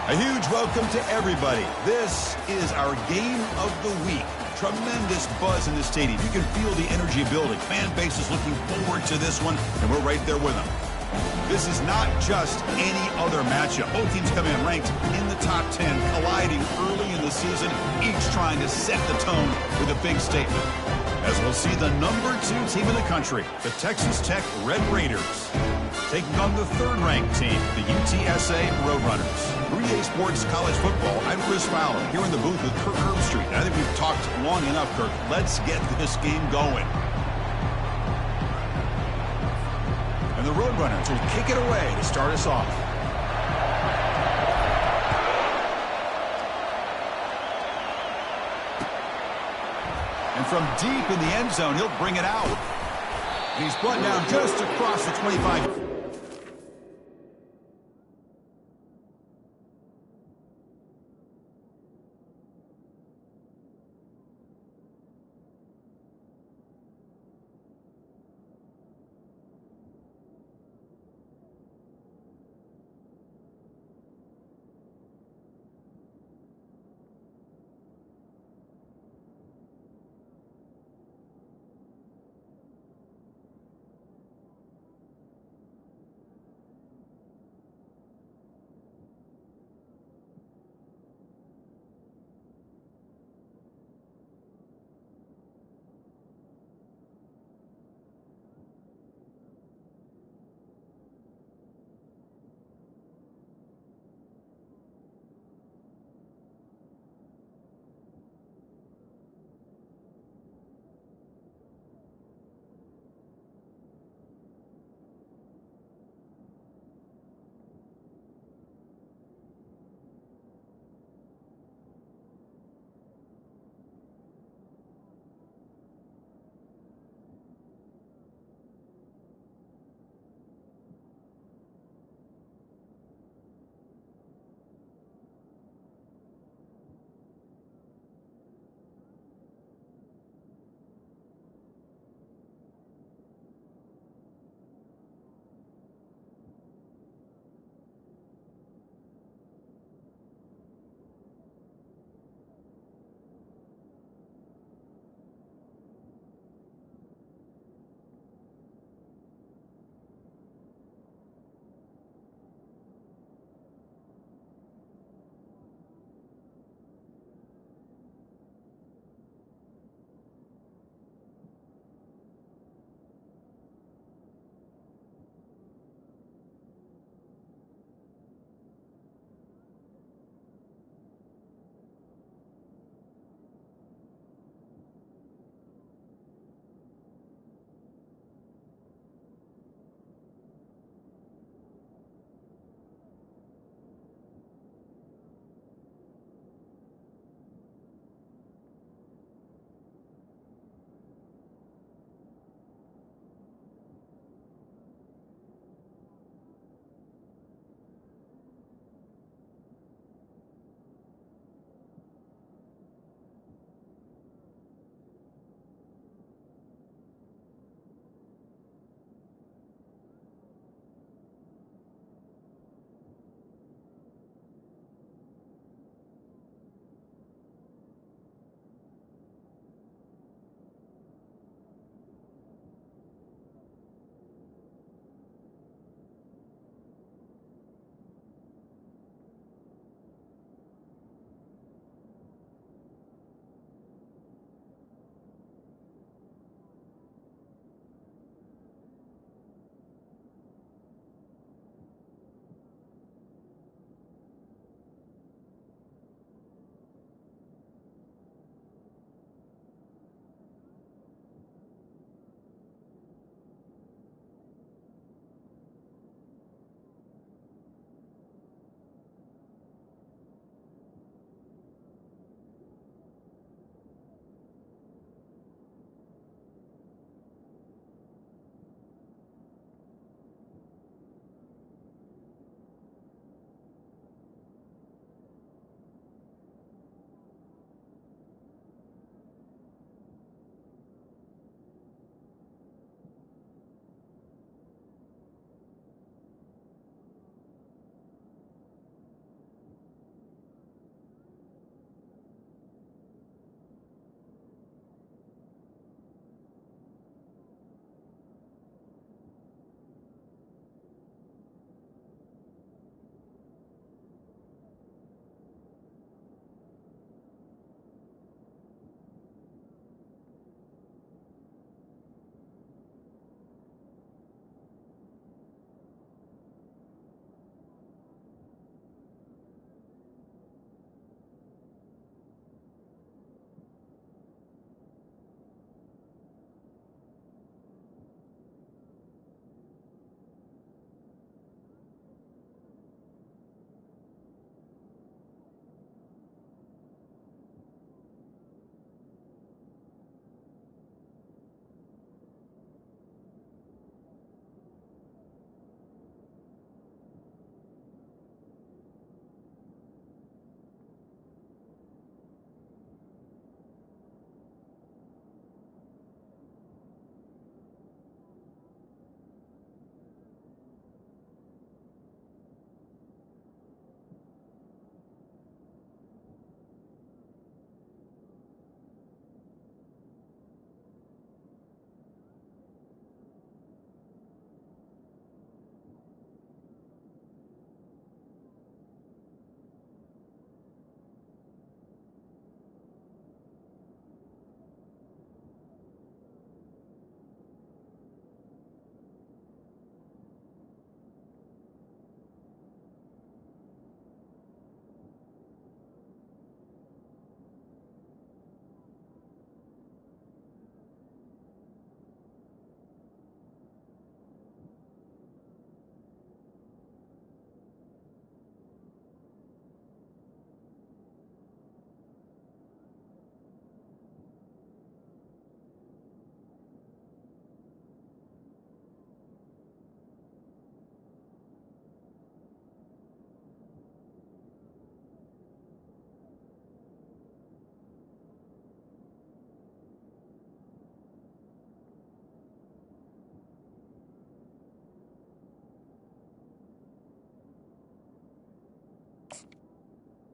A huge welcome to everybody. This is our game of the week. Tremendous buzz in the stadium. You can feel the energy building. Fan base is looking forward to this one, and we're right there with them. This is not just any other matchup. Both teams come in ranked in the top 10, colliding early in the season, each trying to set the tone with a big statement. As we'll see the number 2 team in the country, the Texas Tech Red Raiders, taking on the third-ranked team, the UTSA Roadrunners. 3A Sports College Football, I'm Chris Fowler, here in the booth with Kirk Herbstreit. I think we've talked long enough, Kirk. Let's get this game going. And the Roadrunners will kick it away to start us off. And from deep in the end zone, he'll bring it out. And he's brought down just across the 25.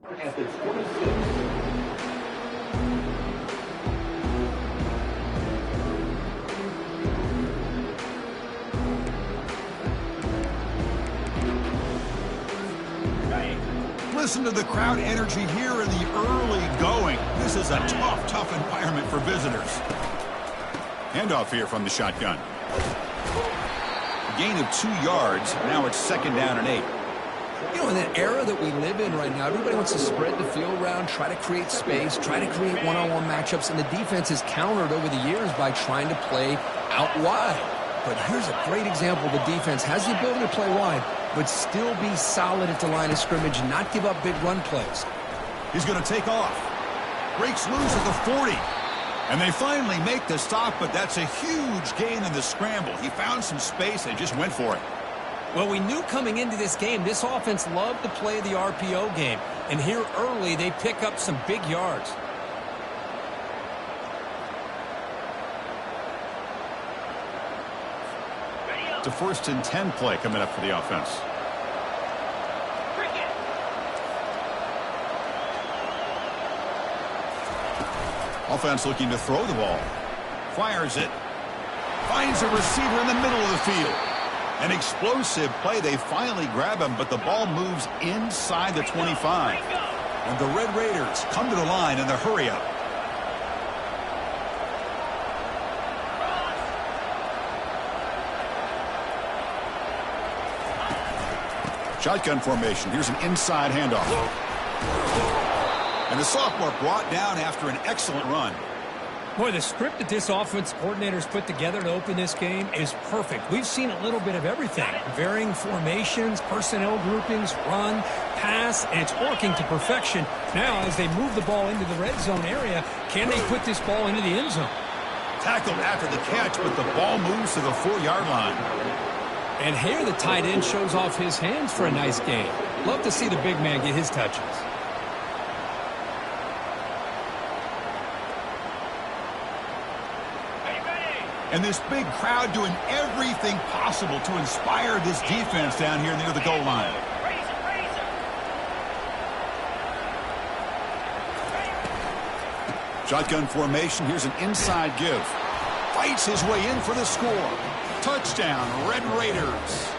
At the 26. Listen to the crowd energy here in the early going. This is a tough environment for visitors. Handoff here from the shotgun. A gain of 2 yards. Now it's 2nd down and 8. You know, in that era that we live in right now, everybody wants to spread the field around, try to create space, try to create one-on-one matchups, and the defense has countered over the years by trying to play out wide. But here's a great example. The defense has the ability to play wide, but still be solid at the line of scrimmage and not give up big run plays. He's going to take off. Breaks loose at the 40. And they finally make the stop, but that's a huge gain in the scramble. He found some space and just went for it. Well, we knew coming into this game, this offense loved to play the RPO game. And here early, they pick up some big yards. It's a 1st and 10 play coming up for the offense. Offense looking to throw the ball. Fires it. Finds a receiver in the middle of the field. An explosive play. They finally grab him, but the ball moves inside the 25. And the Red Raiders come to the line in the hurry-up. Shotgun formation. Here's an inside handoff. And the sophomore brought down after an excellent run. Boy, the script that this offense coordinator's put together to open this game is perfect. We've seen a little bit of everything. Varying formations, personnel groupings, run, pass, and it's working to perfection. Now, as they move the ball into the red zone area, can they put this ball into the end zone? Tackled after the catch, but the ball moves to the 4-yard line. And here the tight end shows off his hands for a nice game. Love to see the big man get his touches. And this big crowd doing everything possible to inspire this defense down here near the goal line. Shotgun formation. Here's an inside give. Fights his way in for the score. Touchdown, Red Raiders.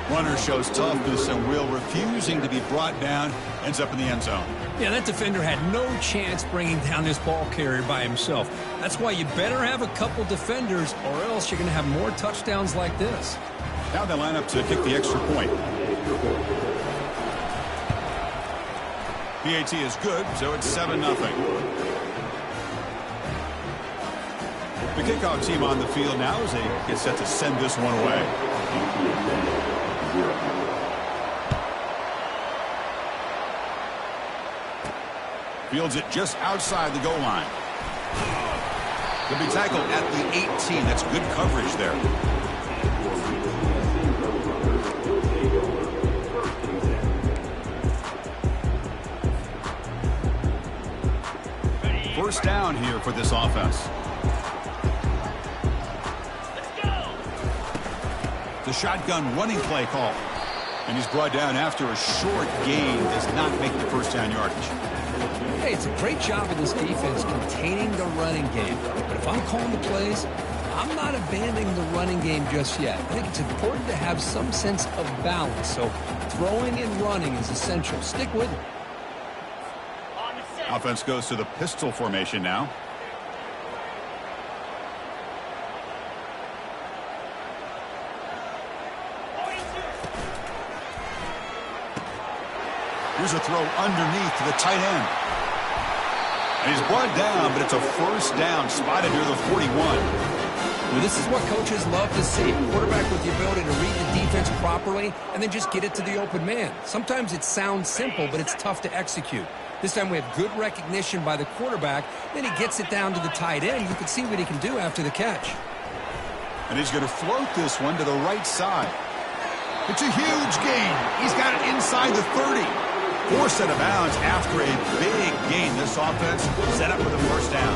Runner shows toughness and will, refusing to be brought down. Ends up in the end zone. Yeah, that defender had no chance bringing down this ball carrier by himself. That's why you better have a couple defenders, or else you're going to have more touchdowns like this. Now they line up to kick the extra point. PAT is good, so it's 7-0. The kickoff team on the field now as they get set to send this one away. Fields it just outside the goal line. He'll be tackled at the 18. That's good coverage there. First down here for this offense. The shotgun running play call. And he's brought down after a short gain. Does not make the first down yardage. Hey, it's a great job of this defense containing the running game. But if I'm calling the plays, I'm not abandoning the running game just yet. I think it's important to have some sense of balance. So throwing and running is essential. Stick with it. Offense goes to the pistol formation now. Here's a throw underneath to the tight end. And he's brought down, but it's a first down spotted near the 41. Well, this is what coaches love to see. Quarterback with the ability to read the defense properly and then just get it to the open man. Sometimes it sounds simple, but it's tough to execute. This time we have good recognition by the quarterback. Then he gets it down to the tight end. You can see what he can do after the catch. And he's going to float this one to the right side. It's a huge gain. He's got it inside the 30. Forced out of bounds after a big gain. This offense set up with a first down.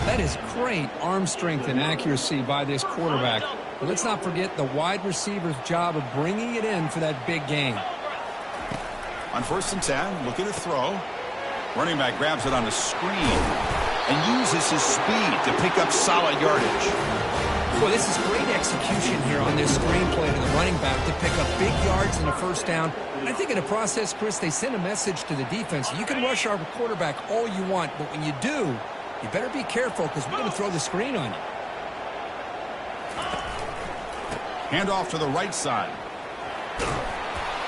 That is great arm strength and accuracy by this quarterback. But let's not forget the wide receiver's job of bringing it in for that big gain. On 1st and 10, looking to throw. Running back grabs it on a screen and uses his speed to pick up solid yardage. Well, this is great execution here on this screen play to the running back to pick up big yards and a first down. I think in the process, Chris, they send a message to the defense. You can rush our quarterback all you want, but when you do, you better be careful because we're going to throw the screen on you. Handoff to the right side.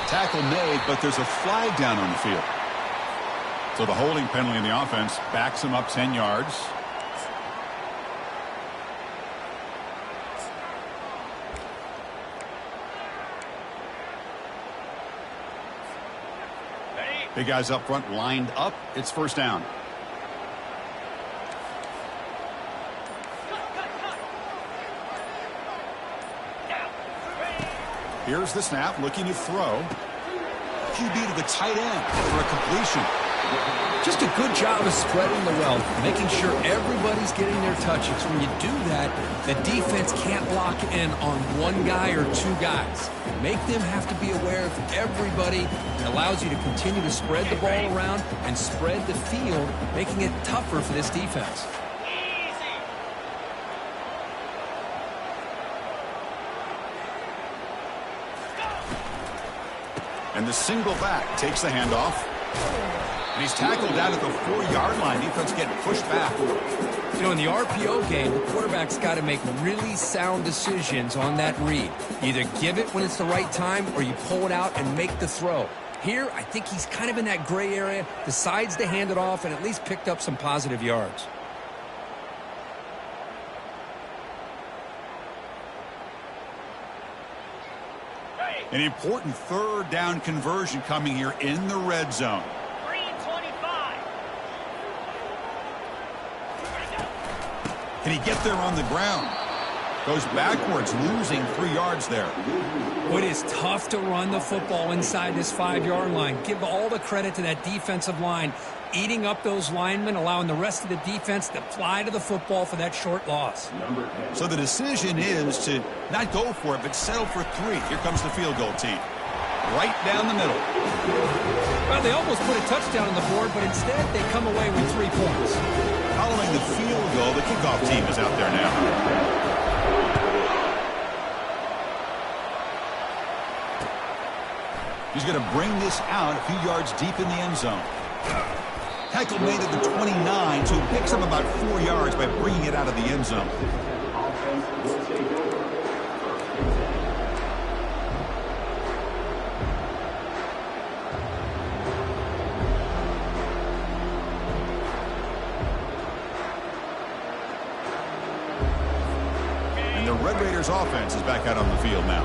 Tackle made, but there's a flag down on the field. So the holding penalty in the offense backs him up 10 yards. Big guys up front lined up. It's first down. Here's the snap, looking to throw. QB to the tight end for a completion. Just a good job of spreading the wealth, making sure everybody's getting their touches. When you do that, the defense can't lock in on one guy or two guys. Make them have to be aware of everybody. It allows you to continue to spread the ball around and spread the field, making it tougher for this defense. And the single back takes the handoff. And he's tackled down at the 4-yard line. Defense getting pushed back. You know, in the RPO game, the quarterback's got to make really sound decisions on that read. Either give it when it's the right time or you pull it out and make the throw. Here, I think he's kind of in that gray area, decides to hand it off and at least picked up some positive yards. An important 3rd down conversion coming here in the red zone. Can he get there on the ground? Goes backwards, losing 3 yards there. It is tough to run the football inside this 5-yard line. Give all the credit to that defensive line, eating up those linemen, allowing the rest of the defense to fly to the football for that short loss. So the decision is to not go for it, but settle for 3. Here comes the field goal team. Right down the middle. Well, they almost put a touchdown on the board, but instead they come away with 3 points. Following the field goal, the kickoff team is out there now. He's going to bring this out a few yards deep in the end zone. Tackle made at the 29, so he picks up about 4 yards by bringing it out of the end zone. The Red Raiders offense is back out on the field now.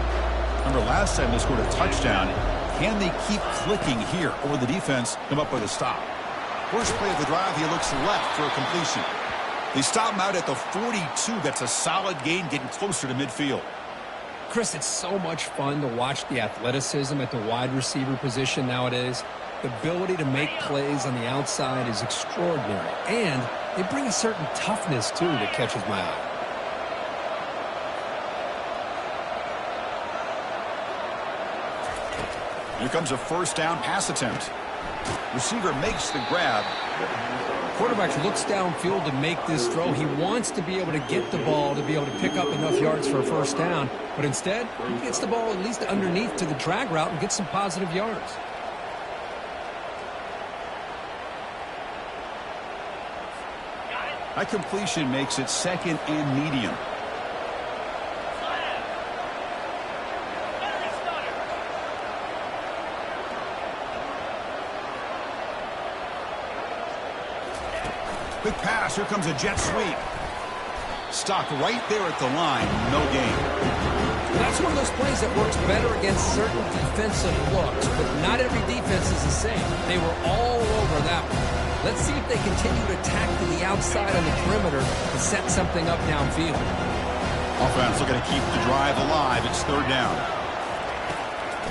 Remember, last time they scored a touchdown. Can they keep clicking here, or will the defense come up with a stop? First play of the drive, he looks left for a completion. They stop him out at the 42. That's a solid gain, getting closer to midfield. Chris, it's so much fun to watch the athleticism at the wide receiver position nowadays. The ability to make plays on the outside is extraordinary. And they bring a certain toughness, too, that catches my eye. Here comes a first down pass attempt. Receiver makes the grab. Quarterback looks downfield to make this throw. He wants to be able to get the ball to be able to pick up enough yards for a first down. But instead, he gets the ball at least underneath to the drag route and gets some positive yards. That completion makes it 2nd and medium. Quick pass. Here comes a jet sweep. Stopped right there at the line. No gain. That's one of those plays that works better against certain defensive looks, but not every defense is the same. They were all over that one. Let's see if they continue to attack to the outside on the perimeter to set something up downfield. Offense looking to keep the drive alive. It's 3rd down.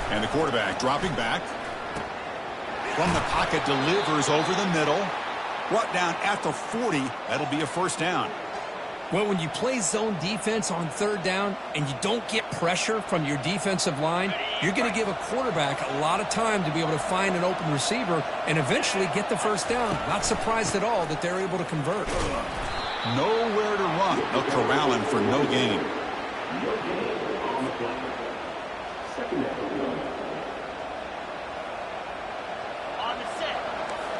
And the quarterback dropping back. From the pocket, delivers over the middle. Brought down at the 40. That'll be a first down. Well, when you play zone defense on 3rd down and you don't get pressure from your defensive line, you're going to give a quarterback a lot of time to be able to find an open receiver and eventually get the first down. Not surprised at all that they're able to convert. Nowhere to run. They'll corral him for no gain.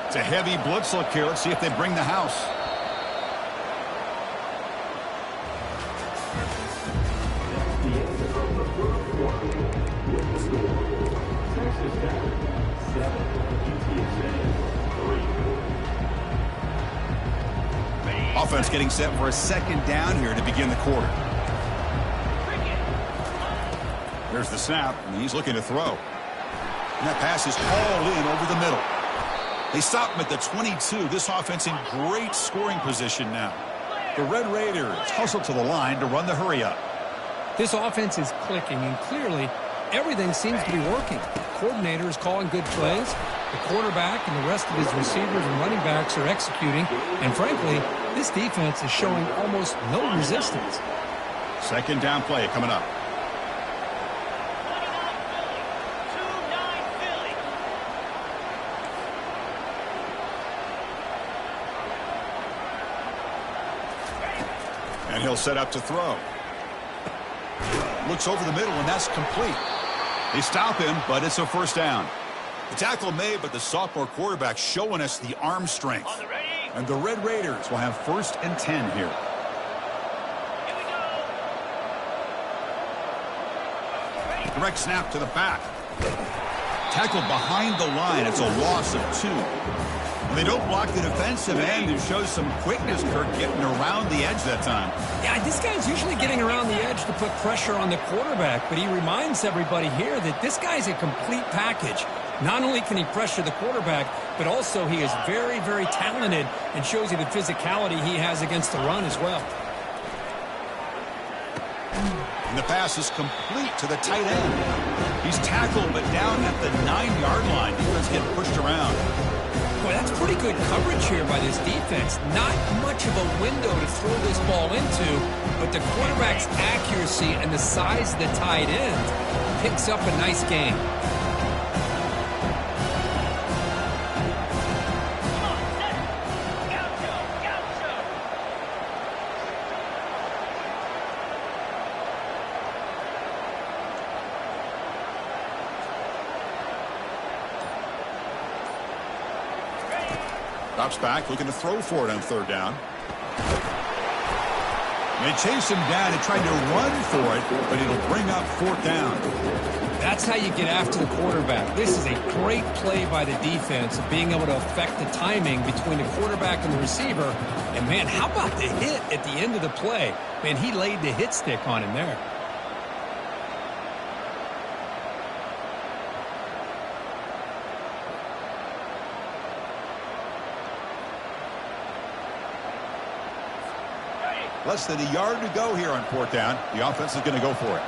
It's a heavy blitz look here. Let's see if they bring the house. Offense getting set for a second down here to begin the quarter. There's the snap, and he's looking to throw. And that pass is hauled in over the middle. They stop him at the 22. This offense in great scoring position now. The Red Raiders hustle to the line to run the hurry up. This offense is clicking, and clearly everything seems to be working. The coordinator is calling good plays. The quarterback and the rest of his receivers and running backs are executing. And frankly, this defense is showing almost no resistance. Second down play coming up. And he'll set up to throw. Looks over the middle, and that's complete. They stop him, but it's a first down. The tackle made, but the sophomore quarterback showing us the arm strength. And the Red Raiders will have 1st and 10 here. Direct snap to the back. Tackled behind the line. It's a loss of 2. And they don't block the defensive end, who shows some quickness, Kirk, getting around the edge that time. Yeah, this guy's usually getting around the edge to put pressure on the quarterback, but he reminds everybody here that this guy's a complete package. Not only can he pressure the quarterback, but also he is very, very talented and shows you the physicality he has against the run as well. And the pass is complete to the tight end. He's tackled, but down at the 9-yard line. Defense getting pushed around. Boy, that's pretty good coverage here by this defense. Not much of a window to throw this ball into, but the quarterback's accuracy and the size of the tight end picks up a nice gain. Drops back, looking to throw for it on 3rd down. They chase him down and trying to run for it, but it'll bring up 4th down. That's how you get after the quarterback. This is a great play by the defense of being able to affect the timing between the quarterback and the receiver. And, man, how about the hit at the end of the play? Man, he laid the hit stick on him there. Less than a yard to go here on 4th down. The offense is going to go for it.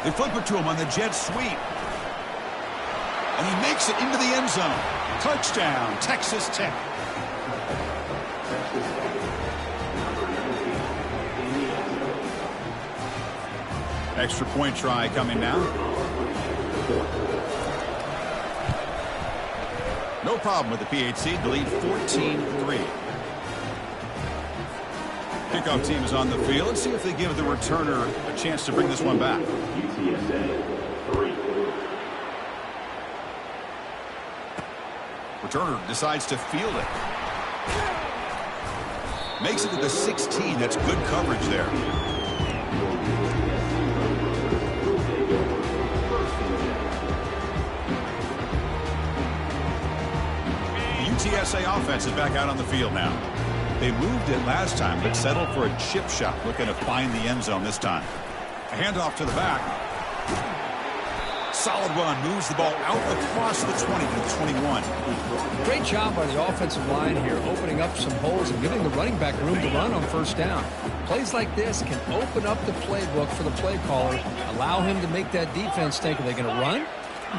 They flip it to him on the jet sweep. And he makes it into the end zone. Touchdown, Texas Tech. Extra point try coming now. No problem with the PHC. The lead 14-3. Kickoff team is on the field. Let's see if they give the returner a chance to bring this one back. Returner decides to field it. Makes it to the 16. That's good coverage there. UTSA offense is back out on the field now. They moved it last time, but settled for a chip shot, looking to find the end zone this time. A handoff to the back. Solid run, moves the ball out across the 20 to the 21. Great job by the offensive line here, opening up some holes and giving the running back room to run on 1st down. Plays like this can open up the playbook for the play caller, allow him to make that defense think, are they going to run?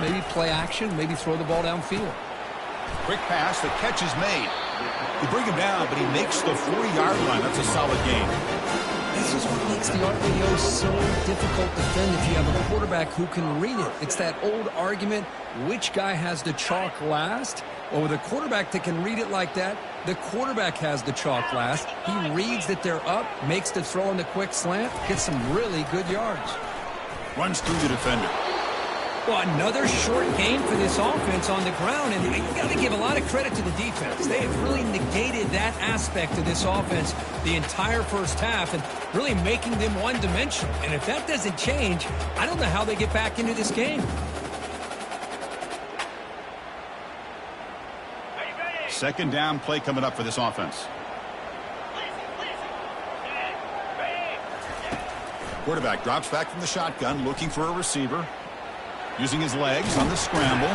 Maybe play action, maybe throw the ball downfield. Quick pass, the catch is made. You bring him down, but he makes the 40-yard line. That's a solid gain. This is what makes the RPO so difficult to defend if you have a quarterback who can read it. It's that old argument, which guy has the chalk last? Well, with a quarterback that can read it like that, the quarterback has the chalk last. He reads that they're up, makes the throw in the quick slant, gets some really good yards. Runs through the defender. Well, another short game for this offense on the ground, and you got to give a lot of credit to the defense. They have really negated that aspect of this offense the entire first half and really making them one-dimensional. And if that doesn't change, I don't know how they get back into this game. Second down play coming up for this offense. Quarterback drops back from the shotgun, looking for a receiver. Using his legs on the scramble.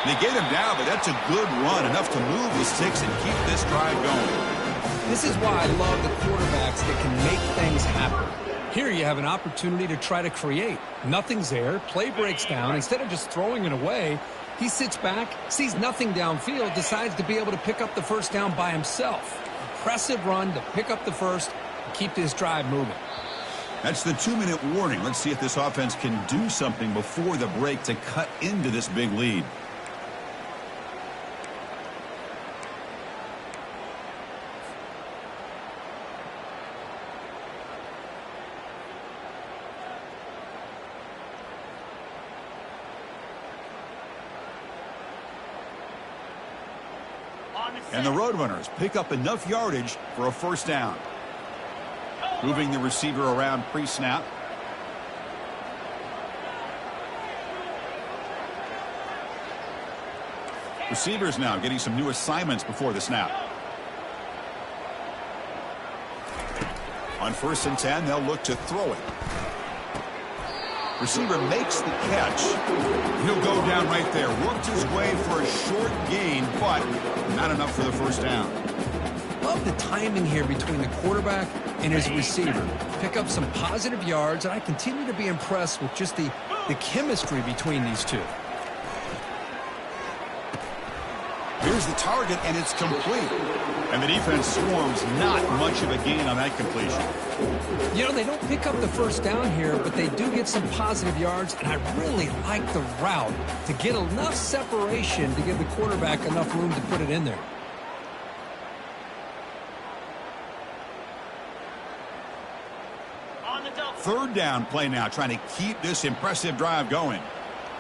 They get him down, but that's a good run, enough to move the sticks and keep this drive going. This is why I love the quarterbacks that can make things happen. Here you have an opportunity to try to create. Nothing's there. Play breaks down. Instead of just throwing it away, he sits back, sees nothing downfield, decides to be able to pick up the first down by himself. Impressive run to pick up the first and keep this drive moving. That's the 2-minute warning. Let's see if this offense can do something before the break to cut into this big lead. And the Roadrunners pick up enough yardage for a first down. Moving the receiver around pre-snap. Receivers now getting some new assignments before the snap. On 1st and 10, they'll look to throw it. Receiver makes the catch. He'll go down right there. Worked his way for a short gain, but not enough for the first down. Love the timing here between the quarterback and his receiver. Pick up some positive yards, and I continue to be impressed with just the chemistry between these two. Here's the target, and it's complete. And the defense swarms, not much of a gain on that completion. You know, they don't pick up the first down here, but they do get some positive yards, and I really like the route to get enough separation to give the quarterback enough room to put it in there. Third down play now, trying to keep this impressive drive going.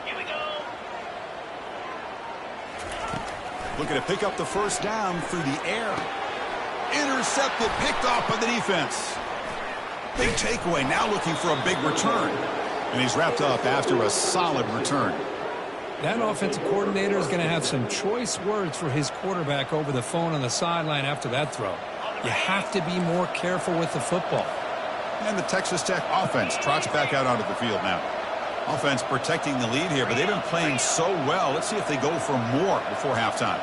Here we go. Looking to pick up the first down through the air. Intercepted, picked off by the defense. Big takeaway, now looking for a big return. And he's wrapped up after a solid return. That offensive coordinator is going to have some choice words for his quarterback over the phone on the sideline after that throw. You have to be more careful with the football. And the Texas Tech offense trots back out onto the field now. Offense protecting the lead here, but they've been playing so well. Let's see if they go for more before halftime.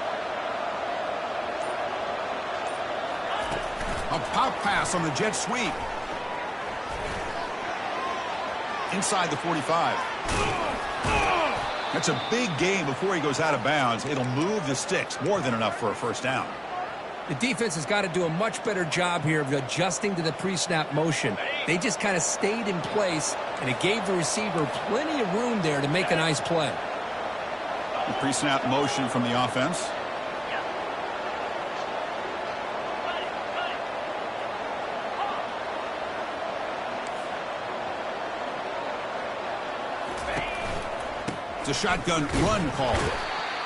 A pop pass on the jet sweep. Inside the 45. That's a big gain before he goes out of bounds. It'll move the sticks, more than enough for a first down. The defense has got to do a much better job here of adjusting to the pre-snap motion. They just kind of stayed in place, and it gave the receiver plenty of room there to make a nice play. The pre-snap motion from the offense. It's a shotgun run call.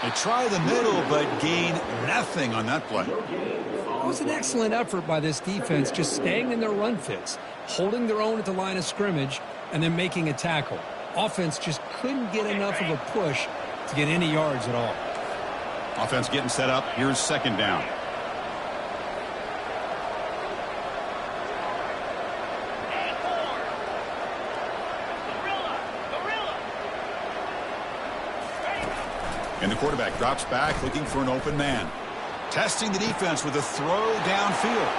They try the middle, but gain nothing on that play. It was an excellent effort by this defense, just staying in their run fits, holding their own at the line of scrimmage, and then making a tackle. Offense just couldn't get enough of a push to get any yards at all. Offense getting set up. Here's second down. And the quarterback drops back, looking for an open man. Testing the defense with a throw downfield.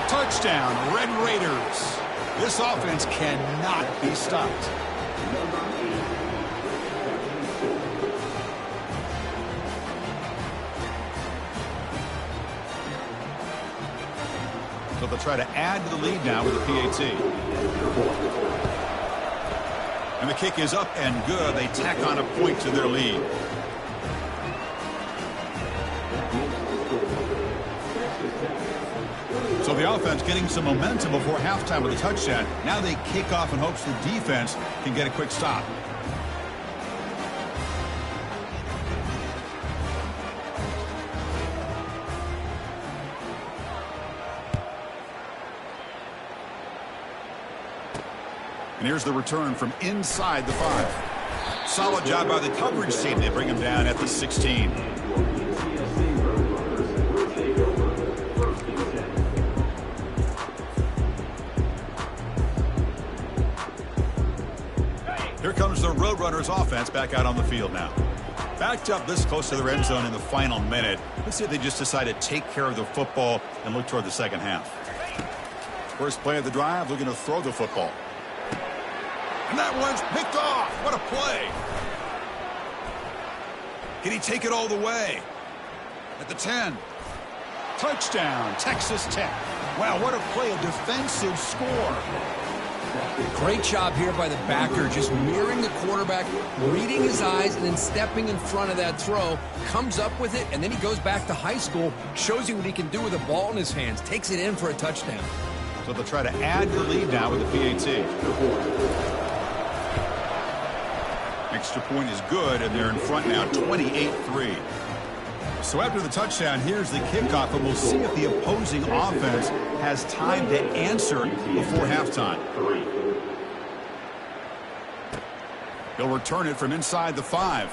Touchdown, Red Raiders. This offense cannot be stopped. So they'll try to add to the lead now with the PAT. And the kick is up and good. They tack on a point to their lead. So the offense getting some momentum before halftime with a touchdown. Now they kick off in hopes the defense can get a quick stop. And here's the return from inside the 5. Solid job by the coverage team. They bring him down at the 16. Here comes the Roadrunners offense back out on the field now. Backed up this close to their end zone in the final minute. Let's see if they just decide to take care of the football and look toward the second half. First play of the drive, looking to throw the football. And that one's picked off. What a play. Can he take it all the way? At the 10. Touchdown, Texas Tech. Wow, what a play, a defensive score. Great job here by the backer, just mirroring the quarterback, reading his eyes, and then stepping in front of that throw. Comes up with it, and then he goes back to high school, shows you what he can do with a ball in his hands, takes it in for a touchdown. So they'll try to add the lead now with the PAT. Extra point is good, and they're in front now, 28-3. So after the touchdown, here's the kickoff, and we'll see if the opposing offense has time to answer before halftime. He'll return it from inside the 5.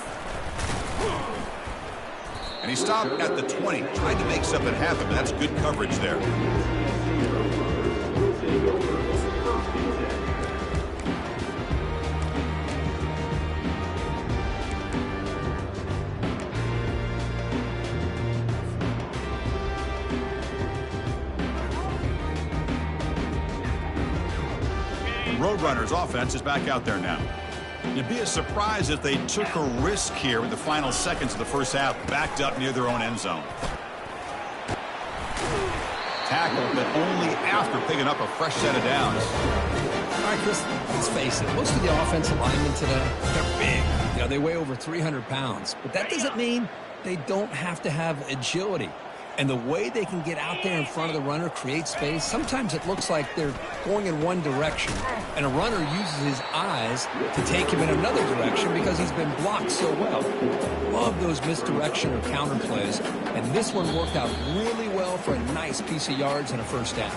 And he stopped at the 20. Tried to make something happen, but that's good coverage there. Roadrunners offense is back out there now. It'd be a surprise if they took a risk here with the final seconds of the first half, backed up near their own end zone. Tackle, but only after picking up a fresh set of downs. All right, Chris, let's face it. Most of the offensive linemen today, they're big. You know, they weigh over 300 pounds. But that doesn't mean they don't have to have agility. And the way they can get out there in front of the runner, create space, sometimes it looks like they're going in one direction. And a runner uses his eyes to take him in another direction because he's been blocked so well. Love those misdirection or counter plays. And this one worked out really well for a nice piece of yards and a first down.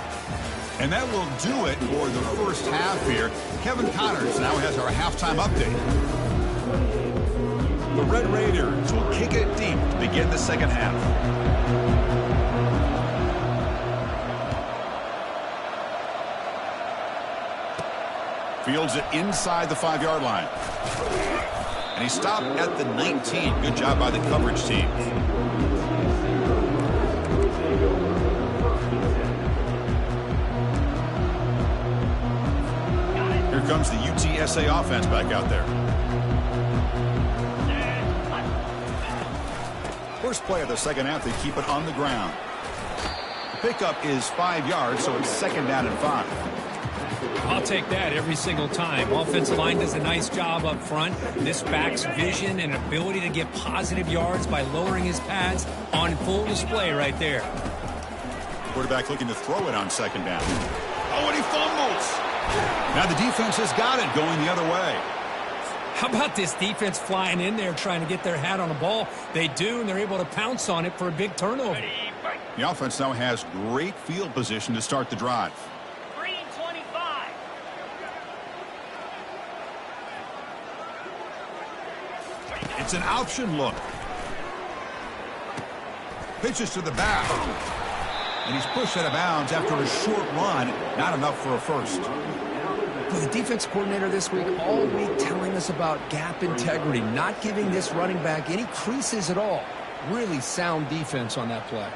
And that will do it for the first half here. Kevin Connors now has our halftime update. The Red Raiders will kick it deep to begin the second half. Fields it inside the 5-yard line. And he stopped at the 19. Good job by the coverage team. Here comes the UTSA offense back out there. First play of the second half, they keep it on the ground. The pickup is 5 yards, so it's second down and 5. I'll take that every single time. Offensive line does a nice job up front. This back's vision and ability to get positive yards by lowering his pads on full display right there. Quarterback looking to throw it on second down. Oh, and he fumbles. Now the defense has got it going the other way. How about this defense flying in there trying to get their hat on the ball? They do, and they're able to pounce on it for a big turnover. The offense now has great field position to start the drive. It's an option look. Pitches to the back. And he's pushed out of bounds after a short run. Not enough for a first. Well, the defense coordinator this week, all week telling us about gap integrity, not giving this running back any creases at all. Really sound defense on that play.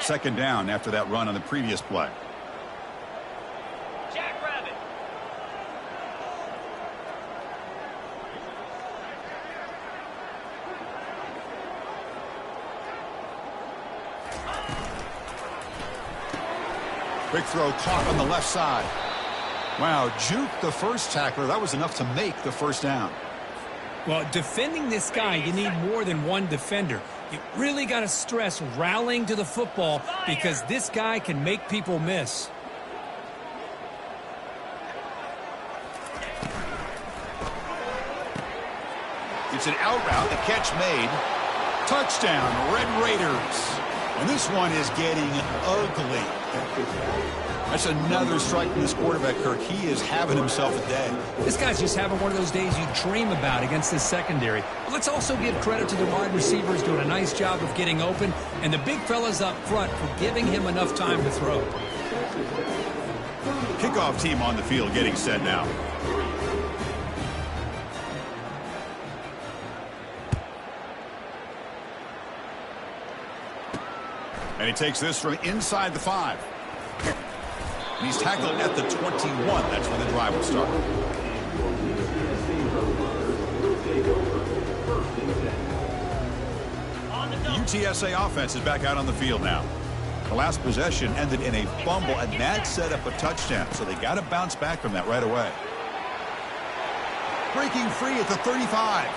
Second down after that run on the previous play. Quick throw caught on the left side. Wow, juke the first tackler. That was enough to make the first down. Well, defending this guy, you need more than one defender. You really got to stress rallying to the football because this guy can make people miss. It's an out route, the catch made. Touchdown, Red Raiders. And this one is getting ugly. That's another strike from this quarterback, Kirk. He is having himself a day. This guy's just having one of those days you dream about against this secondary. But let's also give credit to the wide receivers doing a nice job of getting open, and the big fellas up front for giving him enough time to throw. Kickoff team on the field getting set now. And he takes this from inside the 5. And he's tackled at the 21. That's where the drive will start. The UTSA offense is back out on the field now. The last possession ended in a fumble, and that set up a touchdown. So they got to bounce back from that right away. Breaking free at the 35.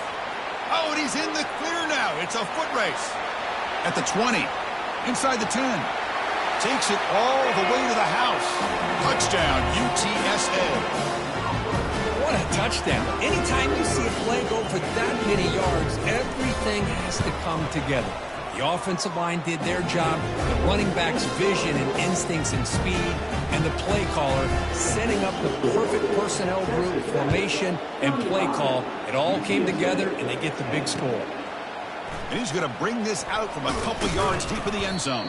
Oh, and he's in the clear now. It's a foot race. At the 20. Inside the 10. Takes it all the way to the house. Touchdown, UTSA. What a touchdown. Anytime you see a play go for that many yards, everything has to come together. The offensive line did their job, the running back's vision and instincts and speed, and the play caller setting up the perfect personnel group, formation, and play call. It all came together, and they get the big score. And he's going to bring this out from a couple yards deep in the end zone.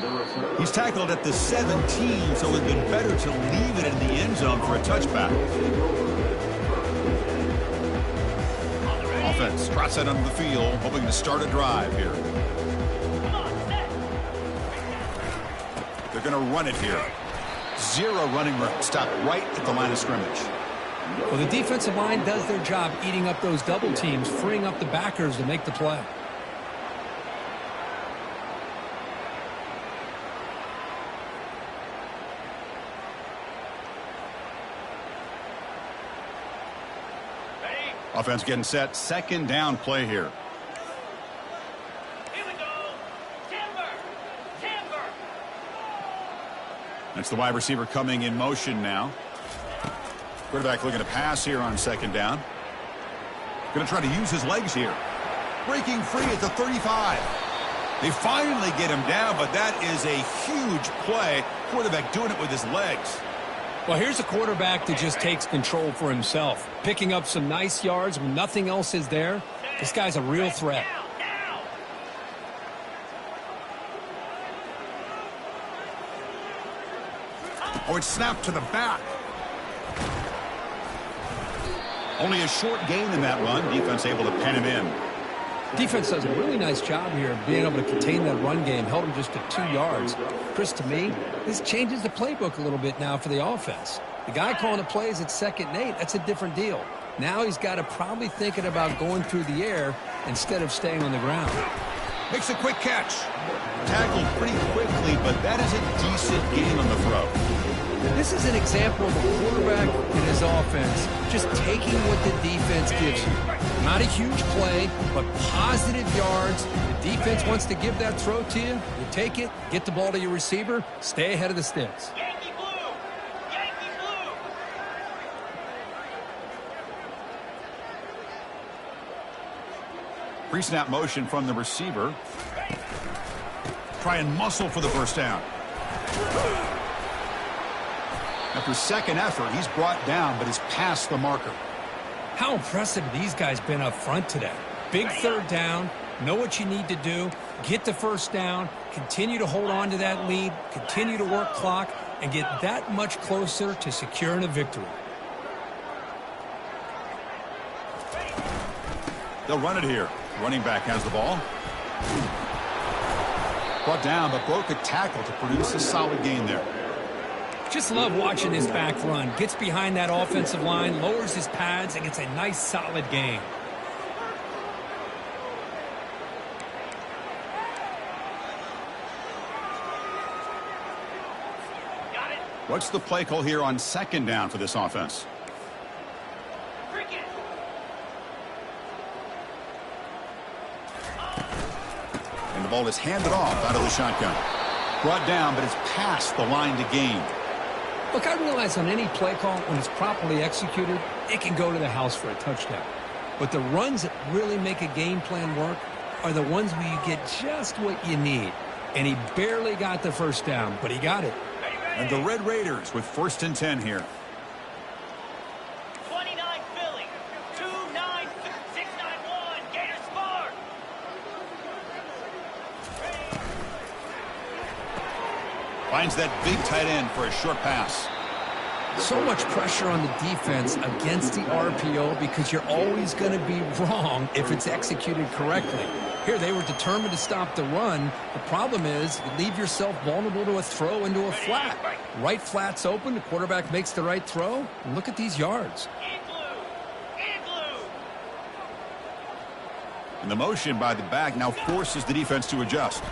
He's tackled at the 17, so it would have been better to leave it in the end zone for a touchback. Offense trots out onto the field, hoping to start a drive here. They're going to run it here. 0 running room. Stop right at the line of scrimmage. Well, the defensive line does their job eating up those double teams, freeing up the backers to make the play. Offense getting set. Second down play here. Here we go. Timber. That's the wide receiver coming in motion now. Quarterback looking to pass here on second down. Going to try to use his legs here. Breaking free at the 35. They finally get him down, but that is a huge play. Quarterback doing it with his legs. Well, here's a quarterback that just takes control for himself, picking up some nice yards when nothing else is there. This guy's a real threat. Oh, it's snapped to the back. Only a short gain in that run. Defense able to pen him in. Defense does a really nice job here of being able to contain that run game, held him just to 2 yards. Chris, to me, this changes the playbook a little bit now for the offense. The guy calling the plays at 2nd and 8, that's a different deal. Now he's got to probably thinking about going through the air instead of staying on the ground. Makes a quick catch. Tackled pretty quickly, but that is a decent gain on the throw. This is an example of a quarterback and his offense just taking what the defense gives you. Not a huge play, but positive yards. The defense wants to give that throw to you. You take it, get the ball to your receiver, stay ahead of the sticks. Yankee blue. Yankee blue. Pre-snap motion from the receiver. Try and muscle for the first down. After second effort, he's brought down, but is past the marker. How impressive have these guys been up front today? Big third down, know what you need to do, get the first down, continue to hold on to that lead, continue to work clock, and get that much closer to securing a victory. They'll run it here. Running back has the ball. Brought down, but broke a tackle to produce a solid gain there. Just love watching this back run. Gets behind that offensive line, lowers his pads, and gets a nice solid gain. Got it. What's the play call here on second down for this offense? Cricket. And the ball is handed off out of the shotgun. Brought down, but it's past the line to gain. Look, I realize on any play call, when it's properly executed, it can go to the house for a touchdown. But the runs that really make a game plan work are the ones where you get just what you need. And he barely got the first down, but he got it. And the Red Raiders with 1st and 10 here. 29 Philly. 2-9. 6-9-1. Gators score. Finds that big tight end for a short pass. So much pressure on the defense against the RPO because you're always going to be wrong if it's executed correctly. Here, they were determined to stop the run. The problem is you leave yourself vulnerable to a throw into a flat. Right flat's open. The quarterback makes the right throw. And look at these yards. And the motion by the back now forces the defense to adjust.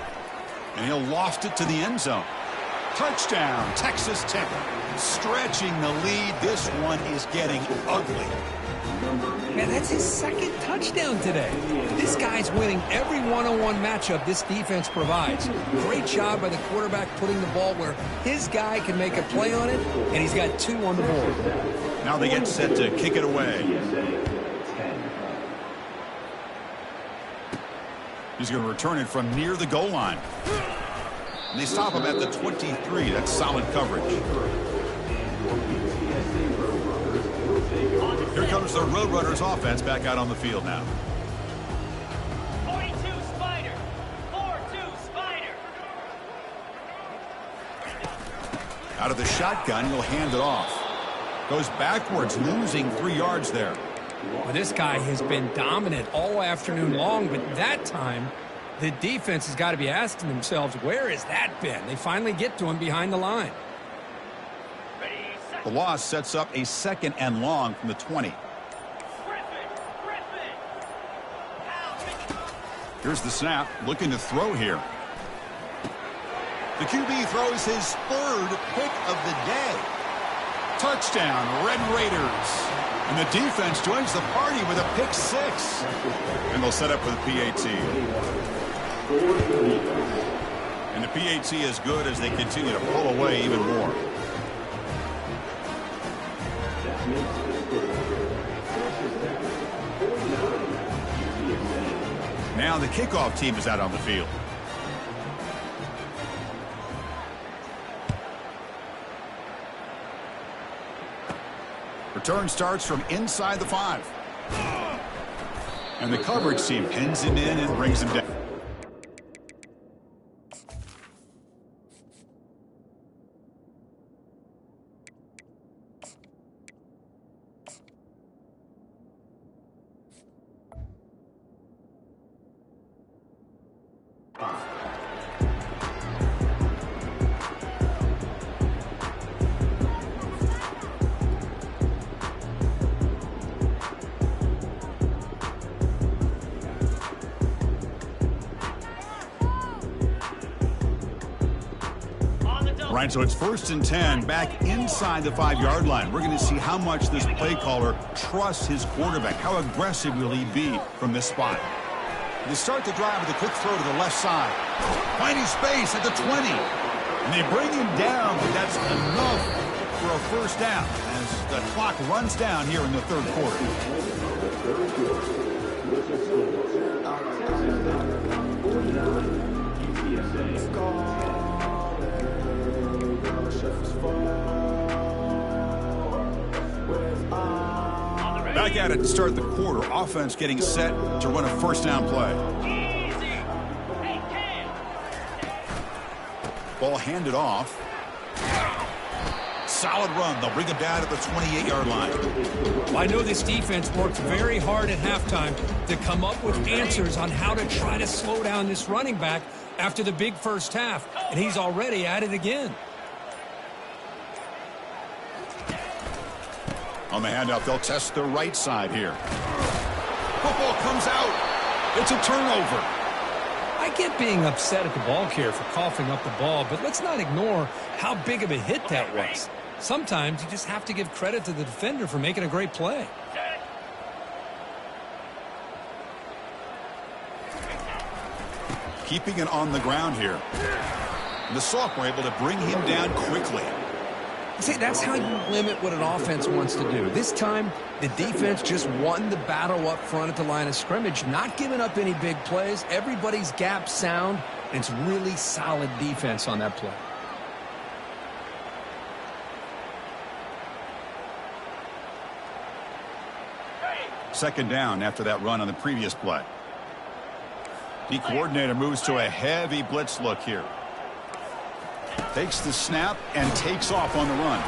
And he'll loft it to the end zone. Touchdown, Texas Tech. Stretching the lead. This one is getting ugly. Man, that's his second touchdown today. This guy's winning every one-on-one matchup this defense provides. Great job by the quarterback putting the ball where his guy can make a play on it, and he's got 2 on the board. Now they get set to kick it away. He's going to return it from near the goal line. And they stop him at the 23. That's solid coverage. Here comes the Roadrunners offense back out on the field now. 42 Spider. 4-2 Spider. Out of the shotgun, he'll hand it off. Goes backwards, losing 3 yards there. Well, this guy has been dominant all afternoon long, but that time, the defense has got to be asking themselves, where has that been? They finally get to him behind the line. The loss sets up a 2nd and long from the 20. Here's the snap, looking to throw here. The QB throws his 3rd pick of the day. Touchdown, Red Raiders. And the defense joins the party with a pick 6. And they'll set up with a PAT. And the PAT is good as they continue to pull away even more. Now the kickoff team is out on the field. Return starts from inside the 5. And the coverage team pins him in and brings him down. Right, so it's 1st and 10 back inside the 5-yard line. We're going to see how much this play caller trusts his quarterback. How aggressive will he be from this spot? They start the drive with a quick throw to the left side. Finding space at the 20. And they bring him down, but that's enough for a first down as the clock runs down here in the 3rd quarter. Back at it to start the quarter. Offense getting set to run a 1st down play. Ball handed off. Solid run. They'll bring him down at the 28-yard line. Well, I know this defense worked very hard at halftime to come up with answers on how to try to slow down this running back after the big first half, and he's already at it again. On the handoff, they'll test the right side here. Football comes out. It's a turnover. I get being upset at the ball carrier for coughing up the ball, but let's not ignore how big of a hit that was. Sometimes you just have to give credit to the defender for making a great play. Keeping it on the ground here. And the sophomore able to bring him down quickly. See, that's how you limit what an offense wants to do. This time, the defense just won the battle up front at the line of scrimmage, not giving up any big plays. Everybody's gap sound, and it's really solid defense on that play. Second down after that run on the previous play. The coordinator moves to a heavy blitz look here. Takes the snap and takes off on the run.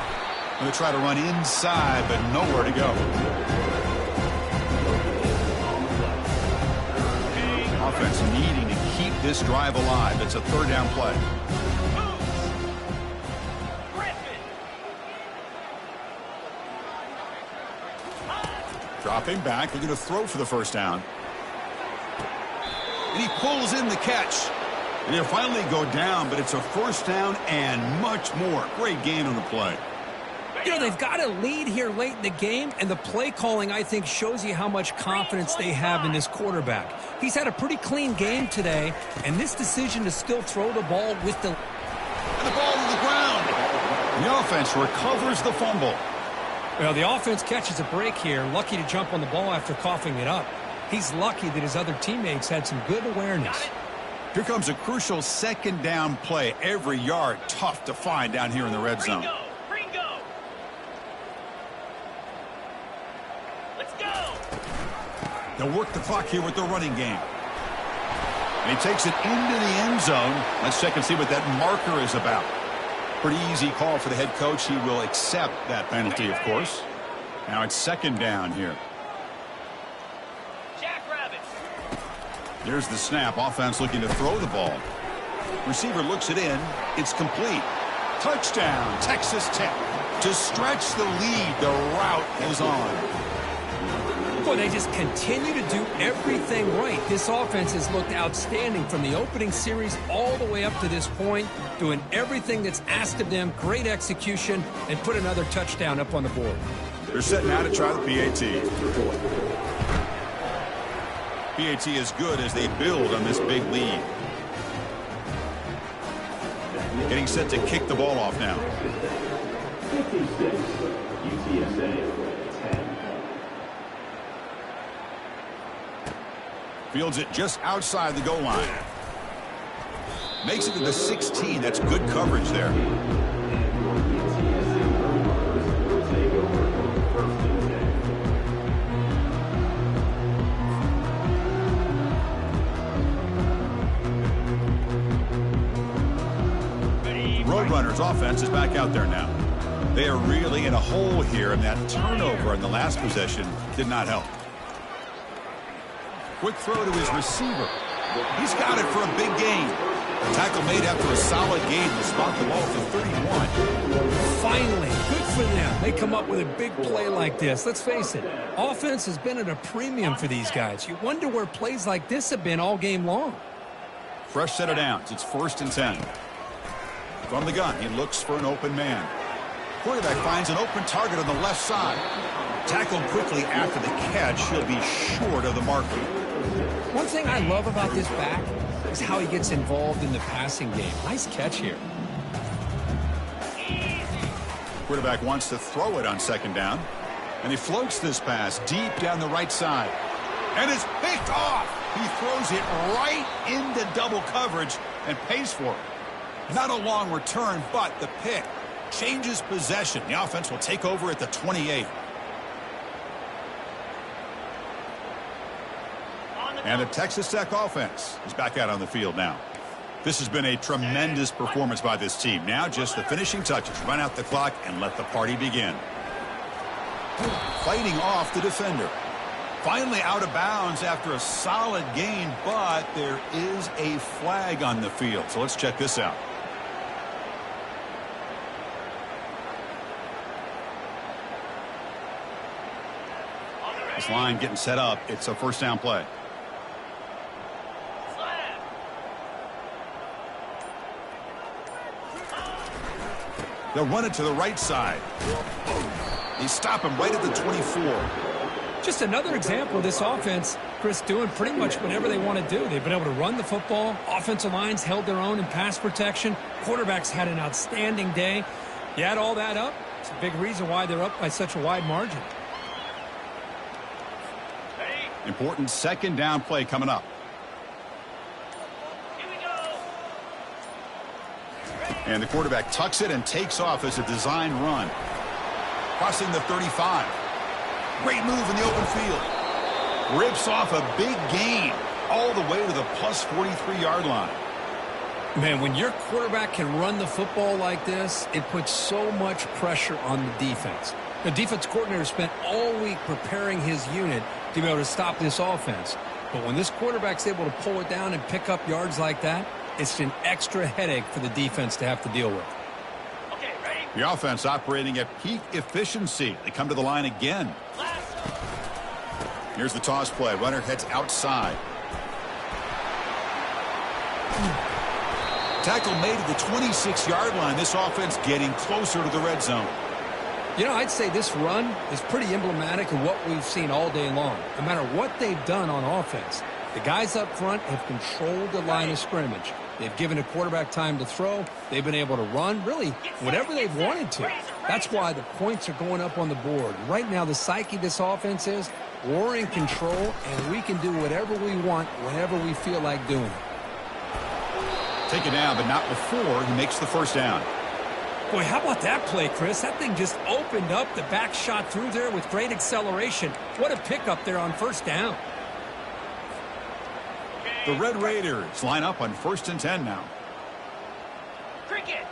Going to try to run inside, but nowhere to go. Offense needing to keep this drive alive. It's a third down play. Dropping back, looking to throw for the first down. And he pulls in the catch. And he'll finally go down, but it's a first down and much more. Great gain on the play. You know, they've got a lead here late in the game, and the play calling, I think, shows you how much confidence they have in this quarterback. He's had a pretty clean game today, and this decision to still throw the ball with the... And the ball to the ground. The offense recovers the fumble. Well, the offense catches a break here, lucky to jump on the ball after coughing it up. He's lucky that his other teammates had some good awareness. Here comes a crucial second down play. Every yard tough to find down here in the red zone. Ringo. Let's go. They'll work the clock here with the running game. And he takes it into the end zone. Let's check and see what that marker is about. Pretty easy call for the head coach. He will accept that penalty, of course. Now it's second down here. Here's the snap. Offense looking to throw the ball. Receiver looks it in. It's complete. Touchdown, Texas Tech. To stretch the lead, the route is on. Boy, they just continue to do everything right. This offense has looked outstanding from the opening series all the way up to this point, doing everything that's asked of them, great execution, and put another touchdown up on the board. They're setting out to try the PAT. PAT is good as they build on this big lead. Getting set to kick the ball off now. Fields it just outside the goal line. Makes it to the 16. That's good coverage there. Roadrunners offense is back out there now. They are really in a hole here, and that turnover in the last possession did not help. Quick throw to his receiver. He's got it for a big gain. Tackle made after a solid gain to spot the ball for 31. Finally, good for them. They come up with a big play like this. Let's face it, offense has been at a premium for these guys. You wonder where plays like this have been all game long. Fresh set of downs. It's 1st and 10. From the gun, he looks for an open man. Quarterback finds an open target on the left side. Tackled quickly after the catch. He'll be short of the marker. One thing I love about this back is how he gets involved in the passing game. Nice catch here. Quarterback wants to throw it on second down. And he floats this pass deep down the right side. And it's picked off. He throws it right into double coverage and pays for it. Not a long return, but the pick changes possession. The offense will take over at the 28. And the Texas Tech offense is back out on the field now. This has been a tremendous performance by this team. Now just the finishing touches. Run out the clock and let the party begin. Fighting off the defender. Finally out of bounds after a solid gain, but there is a flag on the field. So let's check this out. This line getting set up. It's a first down play. They'll run it to the right side. They stop him right at the 24. Just another example of this offense, Chris, doing pretty much whatever they want to do. They've been able to run the football. Offensive lines held their own in pass protection. Quarterbacks had an outstanding day. You add all that up, it's a big reason why they're up by such a wide margin. Important second down play coming up. Here we go. And the quarterback tucks it and takes off as a design run. Crossing the 35. Great move in the open field. Rips off a big gain all the way to the plus 43-yard line. Man, when your quarterback can run the football like this, it puts so much pressure on the defense. The defense coordinator spent all week preparing his unit to be able to stop this offense. But when this quarterback's able to pull it down and pick up yards like that, it's an extra headache for the defense to have to deal with. Okay, ready? The offense operating at peak efficiency. They come to the line again. Here's the toss play. Runner heads outside. Tackle made at the 26-yard line. This offense getting closer to the red zone. You know, I'd say this run is pretty emblematic of what we've seen all day long. No matter what they've done on offense, the guys up front have controlled the line of scrimmage. They've given a quarterback time to throw. They've been able to run, really, whatever they've wanted to. That's why the points are going up on the board. Right now, the psyche of this offense is we're in control, and we can do whatever we want whenever we feel like doing it. Take it down, but not before he makes the first down. Boy, how about that play, Chris? That thing just opened up. The back shot through there with great acceleration. What a pickup there on first down. The Red Raiders line up on 1st and 10 now. Cricket.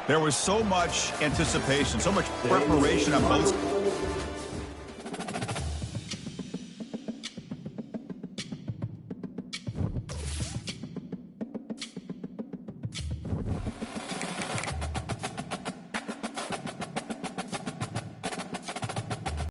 There was so much anticipation, so much preparation on both.